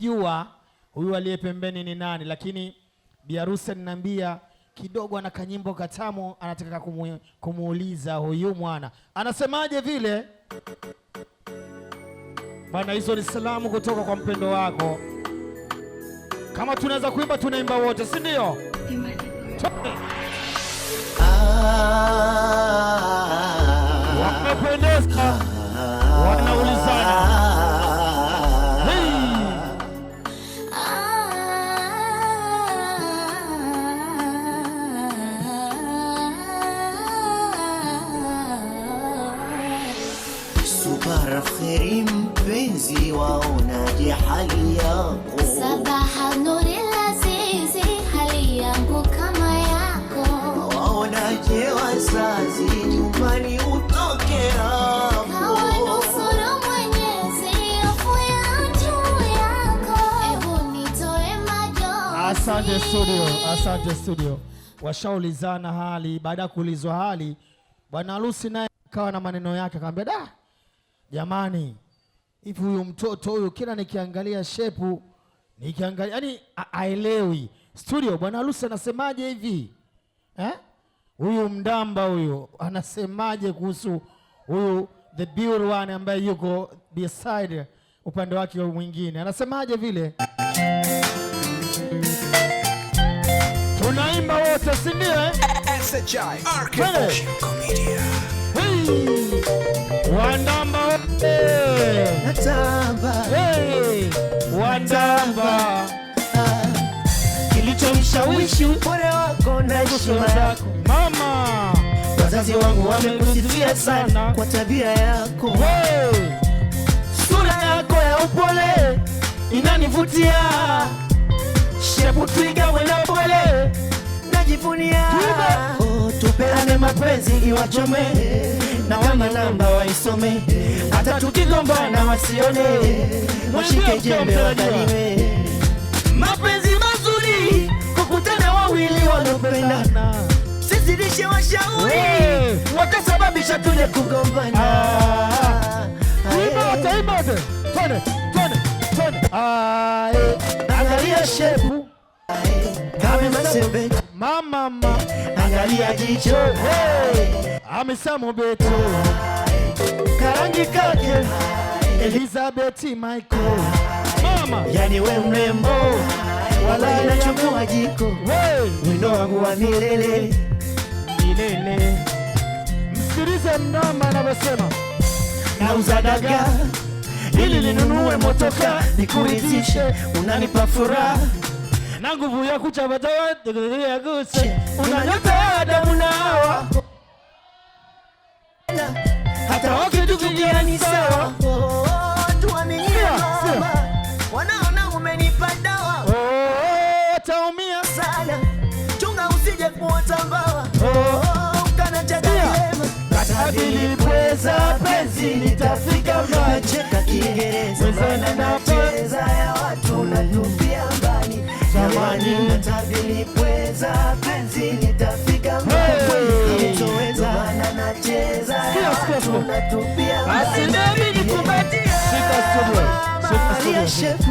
Jua huyu aliye pembeni ni nani, lakini bi harusi ananiambia kidogo ana kanyimbo katamu, anataka kumuuliza huyu mwana anasemaje vile. Bana, hizo ni salamu kutoka kwa mpendo wako. Kama tunaweza kuimba tunaimba wote, si ndio? Wamependeza, wanaulizana. Subara kheri mpenzi, waonaje hali yako? Sabaha nuri lazizi, hali yangu kama yako. Waonaje wazazi, nyumbani utoke hapo? Kawanusuru Mwenyezi, hofu ya juu yako. Ebu nitoe majonzi. Asante studio, asante studio. Washaulizana hali, baada ya kuulizwa hali, bwana harusi naye akawa na maneno yake, akamwambia da, jamani, hivi huyu mtoto huyu kila nikiangalia shepu, nikiangalia yani aelewi. Studio, bwana harusi anasemaje hivi? Huyu mdamba huyu anasemaje kuhusu huyu the beautiful one ambaye yuko beside upande wake mwingine? Anasemaje vile? Tunaimba wote, si ndio? SHI Architecture Comedia. Wandamba Natamba, wandamba, kilichomshawishi upole wako na heshima yako. mama, Wazazi wangu wamekusifia sana kwa tabia yako. Sura yako ya upole inanivutia, shepu twiga wena pole najivunia. Oh, tupeane mapenzi iwachome, na wama namba waisome, hata tukigombana wasione, washike jembe wakalime. Mapenzi mazuri kukutana wawili wanopendana, sizidishe washauri wakasababisha tule kugombana. Ibote, twende. Angalia shepu kama masembe, Mama, angalia jicho amesema beto, karangi kake Elizabeth Michael. Mama, yani we mrembo, wala inachukua jiko, wino wangu wa milele. Msikilize mnamba anavyosema, Nauza dagaa ili ninunue motoka, nikuridhishe, unanipa furaha na nguvu ya kuchapata ya guse, unanyota Adamu na Hawa, hata wakituchukia ni sawa. Tuaminie mama, wanaona umenipa dawa. taumia Sana chunga usije kuota mbawa. Ukana cha dilema, katadili pweza penzi nitafika mbali. Cheka Kiingereza Wezana na pweza ya watu natupia mbali. Jamani natadili pweza penzi nitafika mbali. Nitoweza maana nacheza ya watu natupia mbali. Asinemi nikubatia. Shika studio. Shefu